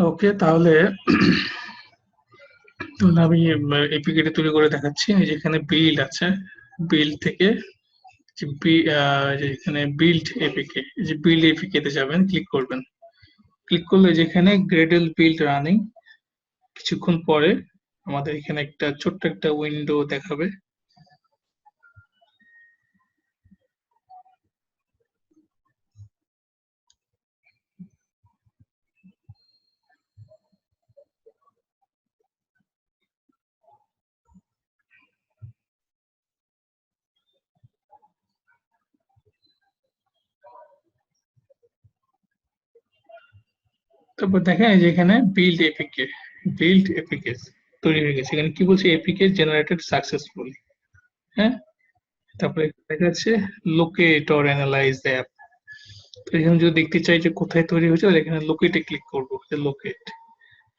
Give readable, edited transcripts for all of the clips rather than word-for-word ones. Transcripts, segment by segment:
ওকে, তাহলে আমি এপিকে তৈরি করে দেখাচ্ছি। এই যেখানে বিল্ড আছে, বিল্ড থেকে যেখানে বিল্ড এপিকে, যে বিল্ড এপিকে তে যাবেন, ক্লিক করবেন। ক্লিক করলে যেখানে গ্রেডল বিল্ড রানিং, কিছুক্ষণ পরে আমাদের এখানে একটা ছোট্ট একটা উইন্ডো দেখাবে। তারপর দেখেন এই যে এখানে বিল্ড এপিকে তৈরি হয়ে গেছে। এখানে কি বলছে, এপিকে জেনারেটেড সাকসেসফুলি। হ্যাঁ, তারপরে দেখা যাচ্ছে locate or analyze the app. তো এখানে যদি দেখতে চাই যে কোথায় তৈরি হয়েছে, তাহলে এখানে লোকেটে ক্লিক করবো, যে লোকেট।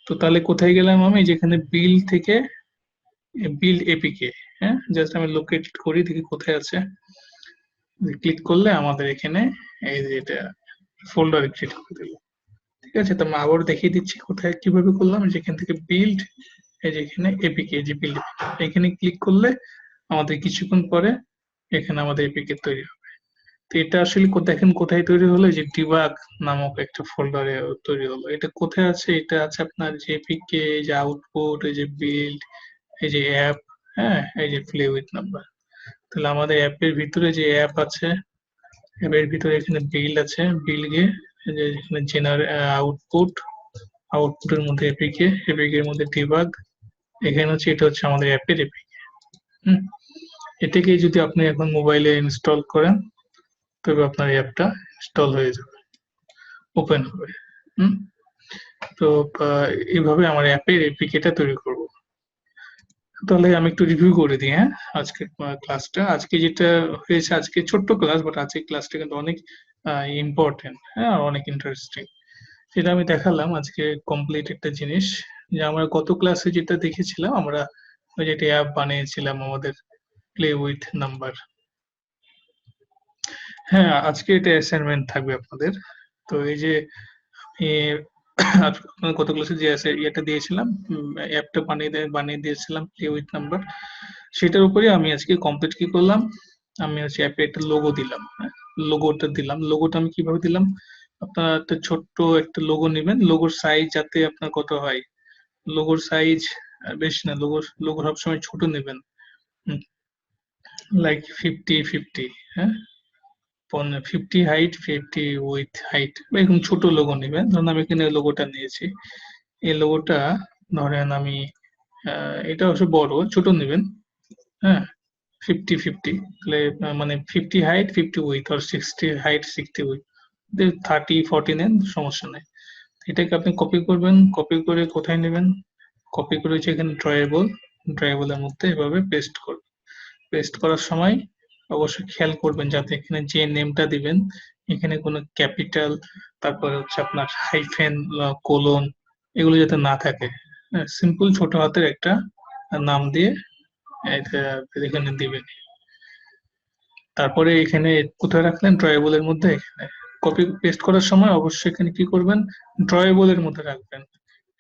তো তাহলে কোথায় গেলাম আমি, যেখানে বিল্ড থেকে বিল্ড এপিকে। হ্যাঁ, জাস্ট আমি লোকেট করি, দেখি কোথায় আছে। ক্লিক করলে আমাদের এখানে এই যে এটা ফোল্ডার ক্রিয়েট করে দিল। ঠিক আছে, তো আমি আবার দেখিয়ে দিচ্ছি কোথায় কিভাবে করলাম। যেখান থেকে বিল্ড, এই যে এখানে এপিকে, যে বিল্ড, এখানে ক্লিক করলে আমাদের কিছুক্ষণ পরে এখানে আমাদের এপিকে তৈরি হবে। তো এটা আসলে দেখেন কোথায় তৈরি হলো, যে ডিবাগ নামক একটা ফোল্ডারে তৈরি হলো। এটা কোথায় আছে, এটা আছে আপনার যে এপিকে, এই যে আউটপুট, এই যে বিল্ড, এই যে অ্যাপ, হ্যাঁ, এই যে প্লে উইথ নাম্বার। তাহলে আমাদের অ্যাপের ভিতরে যে অ্যাপ আছে, অ্যাপের ভিতরে এখানে বিল্ড আছে, বিল্ডে যে এখানে আউটপুট, আউটপুটের মধ্যে এপিকে, এপিকে এর মধ্যে ডিবাগ, এখানে হচ্ছে, এটা হচ্ছে আমাদের অ্যাপের এপিকে। হুম, এটাকে যদি আপনি এখন মোবাইলে ইনস্টল করেন, তবে আপনার অ্যাপটা ইনস্টল হয়ে যাবে, ওপেন হবে। হুম, তো এইভাবে আমার অ্যাপের এপিকেটা তৈরি করব। তাহলে আমি একটু রিভিউ করে দিই। হ্যাঁ, আজকে ক্লাসটা, আজকে যেটা হয়েছে, আজকে ছোট্ট ক্লাস, বাট আজকে ক্লাসটা কিন্তু অনেক ইম্পর্টেন্ট, হ্যাঁ, আর অনেক ইন্টারেস্টিং। সেটা আমি দেখালাম আজকে কমপ্লিট একটা জিনিস, যে আমরা গত ক্লাসে যেটা দেখেছিলাম, আমরা ওই যে একটা অ্যাপ বানিয়েছিলাম আমাদের, প্লে উইথ নাম্বার। হ্যাঁ, আজকে এটা অ্যাসাইনমেন্ট থাকবে আপনাদের। তো এই যে এ, আপনার গত ক্লাসে যে ইয়েটা দিয়েছিলাম, অ্যাপটা বানিয়ে দিয়েছিলাম প্লে উইথ নাম্বার, সেটার উপরে আমি আজকে কমপ্লিট কি করলাম, আমি হচ্ছে অ্যাপে একটা লোগো দিলাম। হ্যাঁ, লোগোটা দিলাম। লোগোটা আমি কিভাবে দিলাম, আপনার একটা ছোট্ট একটা লোগো নেবেন। লোগোর সাইজ যাতে আপনার কত হয়, লোগোর সাইজ বেশি না, লোগো সবসময় ছোট নেবেন, লাইক 50-50। হ্যাঁ, 50 হাইট, 50 উইথ হাইট, এরকম ছোট লোগো নেবেন। ধরুন আমি এখানে লোগোটা নিয়েছি, এই লোগোটা ধরেন আমি এটা অবশ্য বড়, ছোট নেবেন। হ্যাঁ, 50-50, তাহলে মানে 50 হাইট, 50 উইথ, আর 60 হাইট, 60 উইথ, 30-40 নেন, সমস্যা নেই। এটাকে আপনি কপি করবেন, কপি করে কোথায় নেবেন, কপি করে হচ্ছে এখানে ড্রয়েবলের মধ্যে এভাবে পেস্ট করবেন। পেস্ট করার সময় অবশ্যই খেয়াল করবেন যাতে এখানে যে নেমটা দিবেন, এখানে কোনো ক্যাপিটাল, তারপরে হচ্ছে আপনার হাইফেন, কোলন, এগুলো যাতে না থাকে। সিম্পল ছোট হাতের একটা নাম দিয়ে এটা এখানে দিবেন। তারপরে এখানে কোথায় রাখলেন, ড্রয়েবলের মধ্যে। এখানে কপি পেস্ট করার সময় অবশ্যই এখানে কি করবেন, ড্রয়েবলের মধ্যে রাখবেন।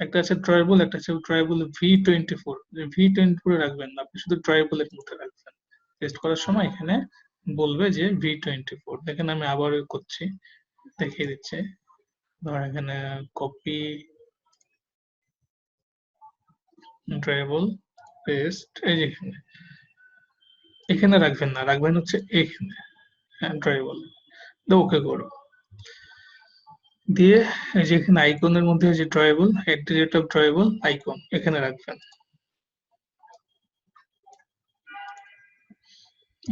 একটা আছে ড্রয়েবল, একটা আছে ড্রয়েবল V24। V24 রাখবেন না, আপনি শুধু ড্রয়েবলের মধ্যে রাখবেন। পেস্ট করার সময় এখানে বলবে যে V24। দেখেন আমি আবার করছি, দেখিয়ে দিচ্ছে। ধর এখানে কপি, ড্রয়েবল, পেস্ট, এই যে এখানে, এখানে রাখবেন না, রাখবেন হচ্ছে এখানে। হ্যাঁ, ড্রয়েবল, ওকে করো। দিয়ে এই যে এখানে আইকনের মধ্যে যে ড্রয়েবল, এট দি রেট অফ ড্রয়েবল আইকন, এখানে রাখবেন।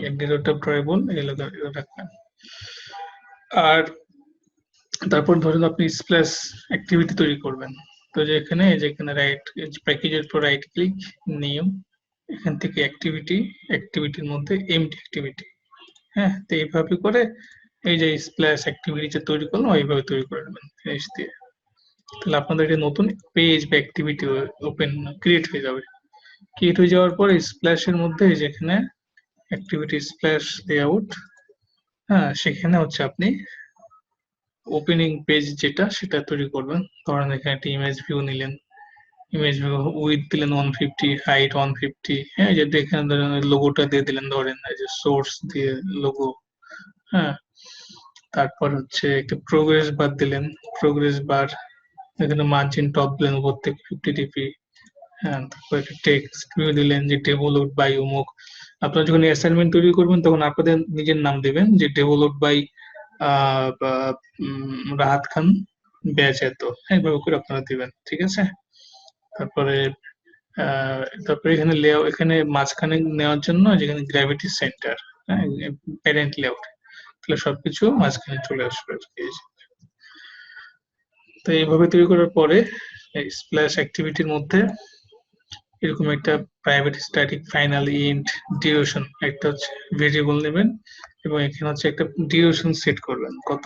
এক ডেটা ড্রয়েবল এগুলো রাখবেন। আর তারপর ধরেন আপনি স্প্ল্যাশ অ্যাক্টিভিটি তৈরি করবেন। তো যেখানে রাইট প্যাকেজের উপর রাইট ক্লিক, নিউ, এখান থেকে অ্যাক্টিভিটির মধ্যে এমটি অ্যাক্টিভিটি। হ্যাঁ, তো এইভাবে করে এই যে স্প্ল্যাশ অ্যাক্টিভিটি যে তৈরি করলাম ওইভাবে তৈরি করে নেবেন ফিনিশ দিয়ে। তাহলে আপনাদের একটা নতুন পেজ বা অ্যাক্টিভিটি ওপেন ক্রিয়েট হয়ে যাবে। ক্রিয়েট হয়ে যাওয়ার পরে স্প্ল্যাশের মধ্যে যেখানে অ্যাক্টিভিটি স্প্ল্যাশ লেআউট, হ্যাঁ সেখানে হচ্ছে আপনি ওপেনিং পেজ যেটা সেটা তৈরি করবেন। ধরেন এখানে একটা ইমেজ ভিউ নিলেন, ইমেজ ভিউ উইথ দিলেন 150, হাইট 150, হ্যাঁ যেটা এখানে ধরেন লোগোটা দিয়ে দিলেন, ধরেন এই যে সোর্স দিয়ে লোগো। হ্যাঁ, তারপর হচ্ছে একটা প্রোগ্রেস বার দিলেন, প্রোগ্রেস বার এখানে মার্জিন টপ দিলেন উপর থেকে 50 ডিপি। হ্যাঁ, তারপর একটা টেক্সট ভিউ দিলেন যে ডেভেলপড বাই অমুক। আপনারা যখন অ্যাসাইনমেন্ট তৈরি করবেন তখন আপনাদের নিজের নাম দিবেন যে developed by Rahat Khan batch এত, হ্যাঁ এইভাবে করে আপনারা দিবেন, ঠিক আছে। তারপরে তারপরে এখানে মাঝখানে নেওয়ার জন্য যেখানে গ্র্যাভিটি সেন্টার, হ্যাঁ প্যারেন্ট লেআউট, তাহলে সবকিছু মাঝখানে চলে আসবে আর কি। তো এইভাবে তৈরি করার পরে স্প্ল্যাশ অ্যাক্টিভিটির মধ্যে এরকম একটা private static final int duration একটা হচ্ছে ভেরিয়েবল নেবেন, এবং এখানে হচ্ছে একটা ডিউরেশন সেট করবেন কত,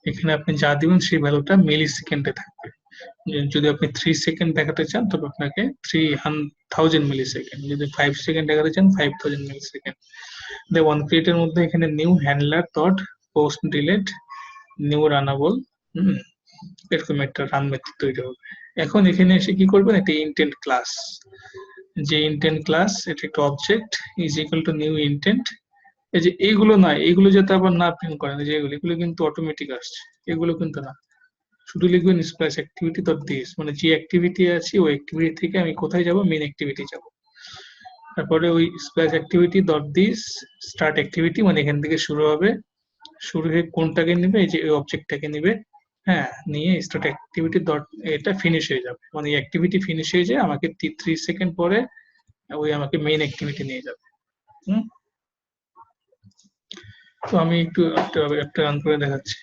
এখানে আপনি যা দিবেন সেই ভ্যালুটা মিলি সেকেন্ডে থাকবে। যদি আপনি 3 সেকেন্ড দেখাতে চান তবে আপনাকে 3000 মিলি সেকেন্ড, যদি 5 সেকেন্ড দেখাতে চান 5000 মিলি সেকেন্ড। ওয়ান ক্রিয়েটের মধ্যে এখানে new handler dot post delete new runnable, এরকম একটা রান মেথড তৈরি হবে। এখন এখানে এসে কি করবেন, একটা ইন্টেন্ট ক্লাস, যে ইন্টেন্ট ক্লাস এটা একটা object is equal to new intent. এই যে এইগুলো নয়, এগুলো যাতে আবার না প্রিন্ট করেন, যে এগুলো এগুলো কিন্তু অটোমেটিক আসছে, এগুলো কিন্তু না। শুধু লিখবেন স্প্ল্যাশ অ্যাক্টিভিটি ডট দিস, মানে যে অ্যাক্টিভিটি আছে ওই অ্যাক্টিভিটি থেকে আমি কোথায় যাব, মেন অ্যাক্টিভিটি যাব। তারপরে ওই splash activity dot this start activity, মানে এখান থেকে শুরু হবে, শুরু হয়ে কোনটাকে নিবে, এই যে ওই অবজেক্টটাকে নিবে। হ্যাঁ, নিয়ে স্টার্ট অ্যাক্টিভিটি ডট এটা ফিনিশ হয়ে যাবে, মানে অ্যাক্টিভিটি ফিনিশ হয়ে যায় আমাকে 3 সেকেন্ড পরে ওই আমাকে মেইন অ্যাক্টিভিটি নিয়ে যাবে। হুম, তো আমি একটু একটা রান করে দেখাচ্ছি।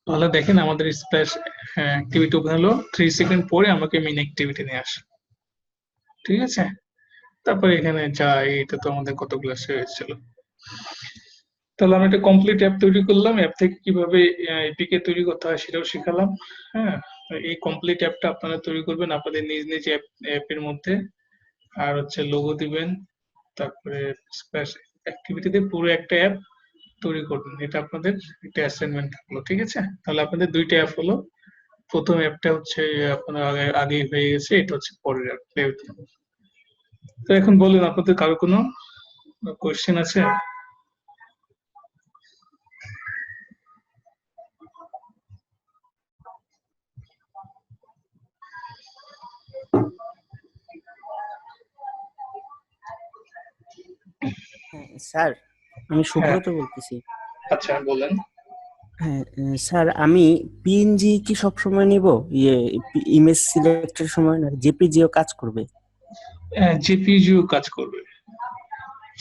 তাহলে দেখেন আমাদের স্প্ল্যাশ অ্যাক্টিভিটি ওপেন হলো, 3 সেকেন্ড পরে আমাকে মেইন অ্যাক্টিভিটি নিয়ে আসে, ঠিক আছে। তারপরে এখানে যা, এটা তো আমাদের কতগুলো হয়েছিল। তাহলে আমরা একটা কমপ্লিট অ্যাপ তৈরি করলাম, অ্যাপ থেকে কিভাবে এপিকে তৈরি করতে হয় সেটাও শিখালাম। হ্যাঁ, এই কমপ্লিট অ্যাপটা আপনারা তৈরি করবেন আপনাদের নিজ নিজ অ্যাপের মধ্যে, আর হচ্ছে লোগো দিবেন, তারপরে স্প্ল্যাশ অ্যাক্টিভিটিতে পুরো একটা অ্যাপ তৈরি করবেন। এটা আপনাদের একটা অ্যাসাইনমেন্ট থাকলো, ঠিক আছে। তাহলে আপনাদের দুইটা অ্যাপ হলো, প্রথম অ্যাপটা হচ্ছে আপনার আগেই হয়ে গেছে, এটা হচ্ছে পরের অ্যাপ। তো এখন বলুন আপনাদের কারো কোনো কোয়েশ্চেন আছে? হ্যাঁ স্যার, আমি হ্যাঁ, সুব্রত বলতেছি। আচ্ছা বলেন। হ্যাঁ স্যার, আমি পিএনজি কি সব সময় নিব? ইয়ে, ইমেজ সিলেক্টের সময় না জেপিজিও কাজ করবে? জেপিজিও কাজ করবে,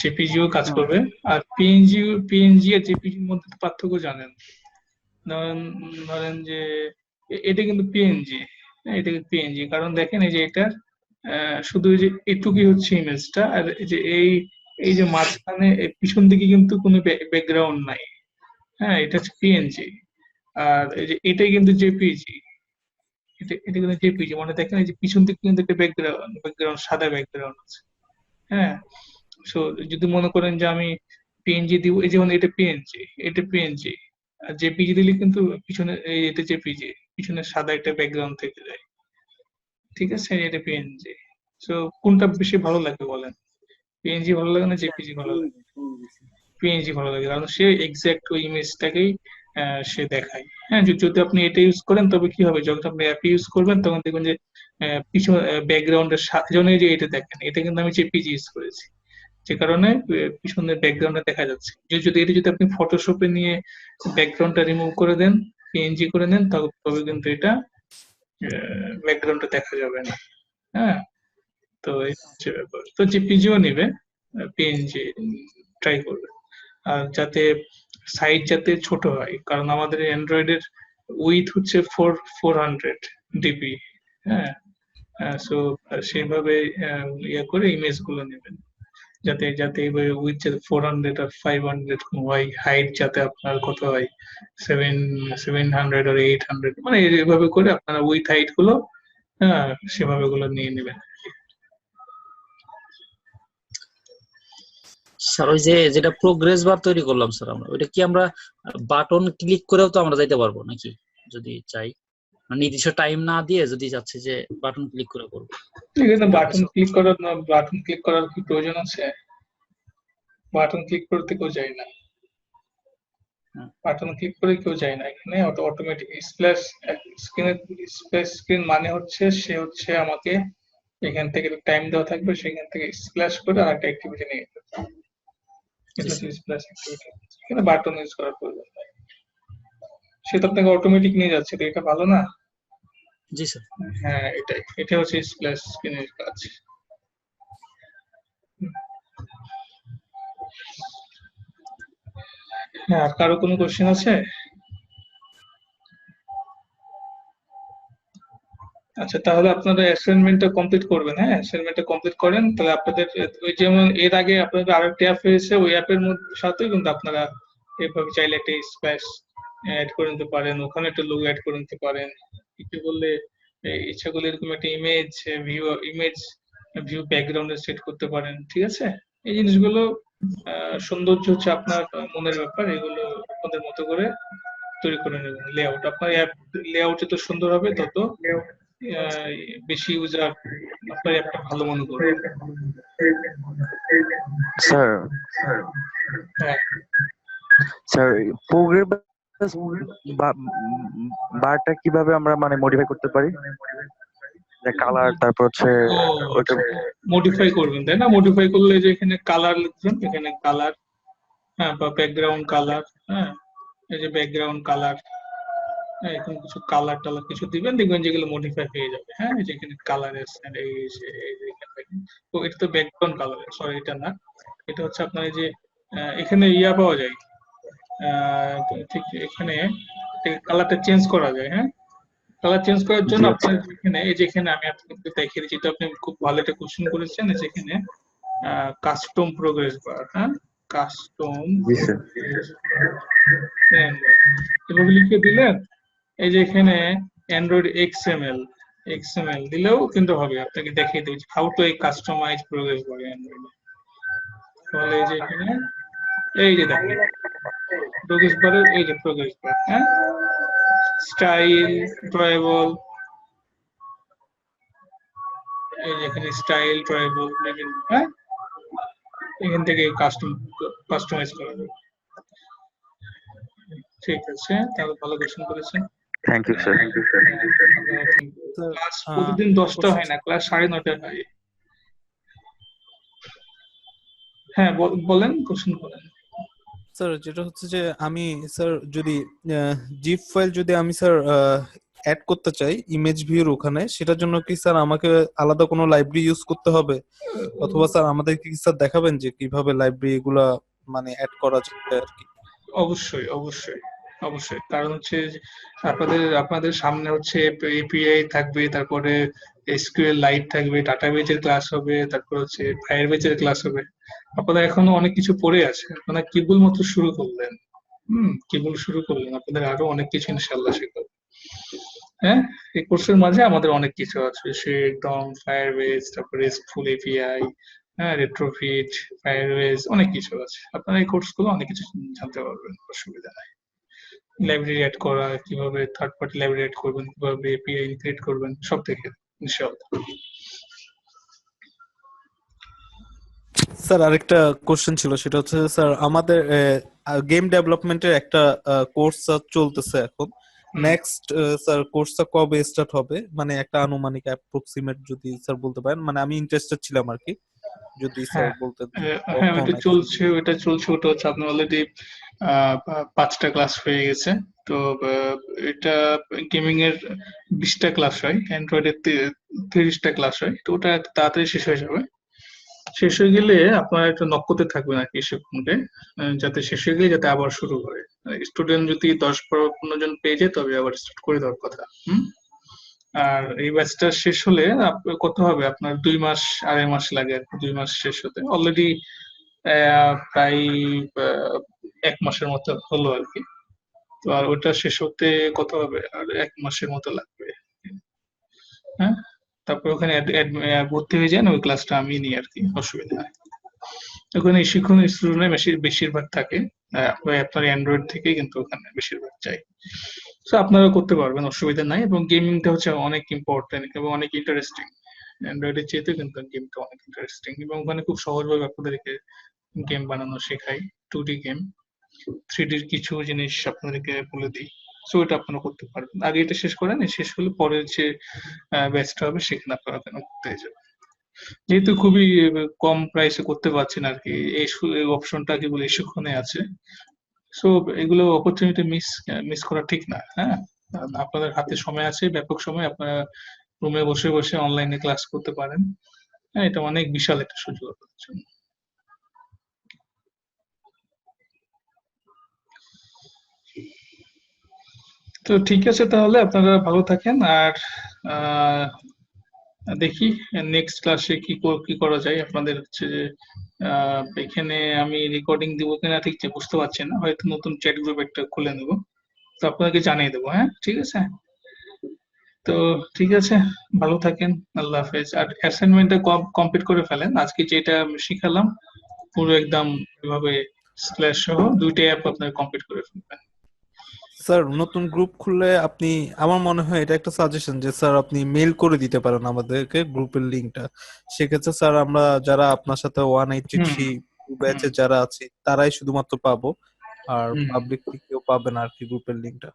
জেপিজিও কাজ ও, করবে। আর পিএনজি আর জেপিজির মধ্যে তো পার্থক্য জানেন। ধরেন ধরেন যে এটা কিন্তু পিএনজি, এটা কিন্তু পিএনজি, কারণ দেখেন এই যে এটা শুধু এই যে এটুকুই হচ্ছে ইমেজটা, আর এই যে এই যে মাঝখানে পিছন দিকে কিন্তু কোনো ব্যাকগ্রাউন্ড নাই। হ্যাঁ, এটা হচ্ছে পিএনজি। আর এই যে এটাই কিন্তু জেপিজি, এটা কিন্তু জেপিজি, মানে দেখেন এই যে পিছন দিকে কিন্তু একটা ব্যাকগ্রাউন্ড সাদা ব্যাকগ্রাউন্ড আছে। হ্যাঁ, সো যদি মনে করেন যে আমি পিএনজি দিব, এই যেমন এটা পিএনজি, এটা পিএনজি, আর জেপিজি দিলে কিন্তু পিছনে এটা জেপিজি, পিছনে সাদা একটা ব্যাকগ্রাউন্ড থেকে যায়, ঠিক আছে, এটা পিএনজি। সো কোনটা বেশি ভালো লাগে বলেন, পিএনজি ভালো লাগে না জেপিজি ভালো লাগে? পিএনজি ভালো লাগে, কারণ সে এক্সাক্ট ওই ইমেজটাকেই সে দেখায়। হ্যাঁ, যদি আপনি এটা ইউজ করেন তবে কি হবে, যখন আপনি অ্যাপ ইউজ করবেন তখন দেখবেন যে পিছনে ব্যাকগ্রাউন্ডের সাথে যে এটা দেখেন, এটা কিন্তু আমি জেপিজি ইউজ করেছি, যে কারণে পিছনের ব্যাকগ্রাউন্ডটা দেখা যাচ্ছে। যদি আপনি ফটোশপে নিয়ে ব্যাকগ্রাউন্ডটা রিমুভ করে দেন, পিএনজি করে নেন, তবে কিন্তু এটা ব্যাকগ্রাউন্ডটা দেখা যাবে না। হ্যাঁ, তো এই হচ্ছে ব্যাপার। তো জেপিজিও নিবে, পিএনজি ট্রাই করবে। আর যাতে সাইজ যাতে ছোট হয়, কারণ আমাদের অ্যান্ড্রয়েডের উইথ হচ্ছে 400 ডিবি। হ্যাঁ, সো সেইভাবে ইয়ে করে ইমেজ গুলো নেবেন, যাতে যাতে উইথ যাতে 400 আর 500 হয়, হাইট যাতে আপনার কত হয়, 700 আর 800, মানে এভাবে করে আপনারা উইথ হাইট গুলো, হ্যাঁ, সেভাবে গুলো নিয়ে নেবেন। স্যার ওই যে যেটা প্রোগ্রেস বার তৈরি করলাম স্যার, আমরা ওইটা কি আমরা বাটন ক্লিক করেও তো আমরা যাইতে পারবো নাকি, যদি চাই? মানে নির্দিষ্ট টাইম না দিয়ে যদি যাচ্ছে যে বাটন ক্লিক করে করবো, এখানে এটা বাটন কিছু? ক্লিক করার বাটন ক্লিক করার কি প্রয়োজন আছে? বাটন ক্লিক করতে কেউ যায় না, হ্যাঁ, বাটন ক্লিক করে কেউ যায় না, এখানে অটোমেটিক স্প্ল্যাশ স্ক্রিনের স্প্ল্যাশ স্ক্রিন মানে হচ্ছে সে হচ্ছে আমাকে এখান থেকে টাইম দেওয়া থাকবে, সেখান থেকে স্প্ল্যাশ করে আর একটা অ্যাক্টিভিটি নিয়ে যেতে হবে। জি এটা হচ্ছে স্যার। স্প্ল্যাশ অ্যাক্টিভিটি, এখানে বাটন ইউজ করার প্রয়োজন নাই, সে তো আপনাকে অটোমেটিক নিয়ে যাচ্ছে, তো এটা ভালো না? জি স্যার। হ্যাঁ, এটা হচ্ছে স্প্ল্যাশ স্ক্রিনের কাজ। হ্যাঁ, আর কারো কোনো কোশ্চেন আছে? আচ্ছা, তাহলে আপনারা অ্যাসাইনমেন্টটা কমপ্লিট করবেন। হ্যাঁ, অ্যাসাইনমেন্টটা কমপ্লিট করেন, তাহলে আপনাদের ওই যেমন এর আগে আপনাদের আরেকটা অ্যাপ হয়েছে, ওই অ্যাপের মধ্যে সাথেও কিন্তু আপনারা এভাবে চাইলে একটা স্প্ল্যাশ অ্যাড করে নিতে পারেন, ওখানে একটা লোগো অ্যাড করে নিতে পারেন। কিছু বললে ইচ্ছা করলে এরকম একটা ইমেজ ভিউ ব্যাকগ্রাউন্ডে সেট করতে পারেন, ঠিক আছে? এই জিনিসগুলো সৌন্দর্য হচ্ছে আপনার মনের ব্যাপার, এগুলো আপনাদের মতো করে তৈরি করে নেবেন। লেআউট আপনার অ্যাপ লেআউট যত সুন্দর হবে, তত আহ, বেশি ইউজার আপনার অ্যাপটা ভালো মনে করবে। স্যার হ্যাঁ, স্যার প্রোগ্রেস বারটা কিভাবে আমরা মানে মডিফাই করতে পারি? কালার, তারপর হচ্ছে ও ওইটা। মডিফাই করবেন তাই না? মডিফাই করলে যে এখানে কালার লিখবেন, এখানে কালার, হ্যাঁ, বা ব্যাকগ্রাউন্ড কালার। হ্যাঁ, এই যে ব্যাকগ্রাউন্ড কালার, হ্যাঁ, এখানে কিছু কালার টালার কিছু দিবেন, দেখবেন যেগুলো মডিফাই হয়ে যাবে। হ্যাঁ, এই যে এখানে কালার এসে এই যে এখানে দেখেন। তো এটা তো ব্যাকগ্রাউন্ড কালার, সরি এটা না, এটা হচ্ছে আপনার এই যে এখানে ইয়া পাওয়া যায়, ঠিক এখানে কালারটা চেঞ্জ করা যায়। হ্যাঁ, কালার চেঞ্জ করার জন্য জি আচ্ছা। আপনার এখানে এই যে এখানে আমি আপনাকে দেখিয়ে দিচ্ছি, এটা আপনি খুব ভালো একটা কোশ্চেন করেছেন, এই যে এখানে কাস্টম প্রোগ্রেস বার। হ্যাঁ, কাস্টম জি স্যার। এভাবে লিখে দিলেন, এই যে এখানে অ্যান্ড্রয়েড এক্সএমএল দিলেও কিন্তু হবে, আপনাকে দেখিয়ে দেবে how to customize progress bar Android. তাহলে এই যে এখানে এই যে দেখেন প্রোগ্রেস বারের এই যে প্রোগ্রেস বার, হ্যাঁ, স্টাইল ড্রয়েবল, এই যে এখানে স্টাইল ড্রয়েবল বিভিন্ন, হ্যাঁ, এখান থেকে কাস্টমাইজ করা যাবে। ঠিক আছে, তাহলে ভালো কোশ্চেন করেছেন। Thank you sir. Sir class প্রতিদিন 10টা হয় না, ক্লাস 9:30 হয়। হ্যাঁ, বলেন, কোশ্চেন করেন। স্যার যেটা হচ্ছে যে আমি স্যার যদি জিপ ফাইল যদি আমি স্যার অ্যাড করতে চাই ইমেজ ভিউর ওখানে, সেটার জন্য কি স্যার আমাকে আলাদা কোনো লাইব্রেরি ইউজ করতে হবে, অথবা স্যার আমাদেরকে কি স্যার দেখাবেন যে কিভাবে লাইব্রেরি এগুলা মানে অ্যাড করা যায় আর কি? অবশ্যই, অবশ্যই, অবশ্যই, কারণ হচ্ছে যে আপনাদের সামনে হচ্ছে এপিআই থাকবে, তারপরে এসকিউএল লাইট থাকবে, ডাটাবেজের ক্লাস হবে, তারপর হচ্ছে ফায়ারবেজের ক্লাস হবে। আপনারা এখনো অনেক কিছু পড়ে আছে, আপনারা কেবল মাত্র শুরু করলেন। কেবল শুরু করলেন, আপনাদের আরো অনেক কিছু ইনশাল্লাহ শিখবেন। হ্যাঁ, এই কোর্সের মাঝে আমাদের অনেক কিছু আছে, সে একদম ফায়ারবেজ, তারপরে রেস্টফুল এপিআই, হ্যাঁ, রেট্রোফিট, ফায়ারবেজ, অনেক কিছু আছে। আপনারা এই কোর্স গুলো অনেক কিছু জানতে পারবেন, অসুবিধা নাই। লাইব্রেরি অ্যাড করা, কিভাবে থার্ড পার্টি লাইব্রেরি অ্যাড করবেন, কিভাবে এপিআই ক্রিয়েট করবেন, সব থেকে ইনশাআল্লাহ। স্যার আরেকটা কোশ্চেন ছিল, সেটা হচ্ছে স্যার আমাদের গেম ডেভেলপমেন্টের একটা কোর্স চলতেছে এখন। হুম। নেক্সট স্যার কোর্সটা কবে স্টার্ট হবে, মানে একটা আনুমানিক অ্যাপ্রক্সিমেট যদি স্যার বলতে পারেন, মানে আমি ইন্টারেস্টেড ছিলাম আর কি, যদি স্যার হ্যাঁ বলতেন হ্যাঁ, কখন ওটা চলছে। ওটা হচ্ছে আপনার অলরেডি 5টা ক্লাস হয়ে গেছে। তো এটা গেমিং এর 20টা ক্লাস হয়, অ্যান্ড্রয়েডের 30টা ক্লাস হয়। তো ওটা তাড়াতাড়ি শেষ হয়ে যাবে। শেষ হয়ে গেলে আপনারা একটু নক করতে থাকবেন আর কি শিক্ষককে, যাতে শেষ হয়ে গেলে যাতে আবার শুরু করে। স্টুডেন্ট যদি 10-15 জন পেয়ে যায় তবে আবার স্টার্ট করে দেওয়ার কথা। আর এই ব্যাচটা শেষ হলে কত হবে আপনার 2 মাস 2.5 মাস লাগে আর কি, 2 মাস শেষ হতে অলরেডি প্রায় 1 মাসের মতো হলো আর কি। তো আর ওটা শেষ হতে কত হবে, আর 1 মাসের মতো লাগবে। হ্যাঁ, তারপর ওখানে ভর্তি হয়ে যান, ওই ক্লাসটা আমি নিই আর কি, অসুবিধা নেই। ওখানে শিক্ষণ স্টুডেন্ট বেশিরভাগ থাকে, আপনার অ্যান্ড্রয়েড থেকে কিন্তু ওখানে বেশিরভাগ চাই। তো আপনারা করতে পারবেন, অসুবিধা নাই। এবং গেমিংটা হচ্ছে অনেক ইম্পর্টেন্ট এবং অনেক ইন্টারেস্টিং। অ্যান্ড্রয়েডের চেয়ে কিন্তু গেমটা অনেক ইন্টারেস্টিং, এবং ওখানে খুব সহজভাবে আপনাদেরকে গেম বানানো শেখায়। 2D গেম, 3Dর কিছু জিনিস আপনাদেরকে বলে দিই। সো এটা আপনারা করতে পারবেন। আগে এটা শেষ করেন, শেষ হলে পরের যে ব্যাচটা হবে সেখানে আপনারা করতে যাবেন। যেহেতু খুবই কম প্রাইসে করতে পারছেন আর কি, এই অপশনটা কেবল এই সুক্ষণে আছে। সো এগুলো অপরচুনিটি মিস করা ঠিক না। হ্যাঁ, আপনাদের হাতে সময় আছে, ব্যাপক সময়। আপনারা রুমে বসে বসে অনলাইনে ক্লাস করতে পারেন। হ্যাঁ, এটা অনেক বিশাল একটা সুযোগ আপনাদের জন্য। তো ঠিক আছে, তাহলে আপনারা ভালো থাকেন। আর আহ, দেখি নেক্সট ক্লাসে কি করা যায়। আপনাদের হচ্ছে যে এখানে আমি রেকর্ডিং দিব কিনা ঠিক যে বুঝতে পারছি না, হয়তো নতুন চ্যাট গ্রুপ একটা খুলে নেব, তো আপনাকে জানিয়ে দেবো। হ্যাঁ, ঠিক আছে। তো ঠিক আছে, ভালো থাকেন, আল্লাহ হাফেজ। আর অ্যাসাইনমেন্টটা কমপ্লিট করে ফেলেন। আজকে যেটা আমি শিখালাম পুরো একদম এভাবে স্ল্যাশ সহ 2টা অ্যাপ আপনার কমপ্লিট করে ফেলবেন। স্যার নতুন গ্রুপ খুললে আপনি, আমার মনে হয় এটা একটা সাজেশন যে স্যার আপনি মেল করে দিতে পারেন আমাদেরকে গ্রুপের লিংকটা। সেক্ষেত্রে স্যার আমরা যারা আপনার সাথে 183 হুম ব্যাচে হুম যারা আছি তারাই শুধুমাত্র পাবো, আর হুম। পাবলিকলি কেউ পাবে না আর কি গ্রুপের লিংকটা।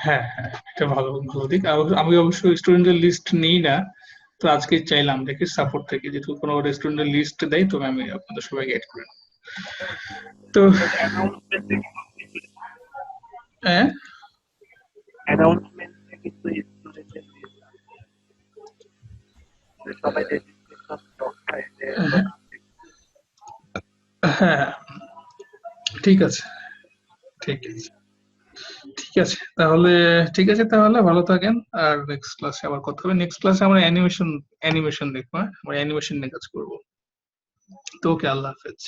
হ্যাঁ হ্যাঁ, এটা ভালো ভালো দিক। আমি অবশ্য স্টুডেন্টের লিস্ট নিই না, তো আজকে চাইলাম দেখি সাপোর্ট থেকে যদি কোনো রেস্টুরেন্টের লিস্ট দেয় তবে আমি আপনাদের সবাইকে অ্যাড করে নেব। তো হ্যাঁ, অ্যানাউন্সমেন্টে কিন্তু স্টুডেন্টদের সবাই ডিসক্রিপশন বক্স থাকে হ্যাঁ হ্যাঁ, ঠিক আছে ঠিক আছে ঠিক আছে তাহলে। ঠিক আছে তাহলে, ভালো থাকেন। আর নেক্সট ক্লাসে আবার কথা হবে। নেক্সট ক্লাসে আমরা অ্যানিমেশন দেখবো। হ্যাঁ, আমরা অ্যানিমেশন নিয়ে কাজ করবো। তো ওকে, আল্লাহ হাফেজ।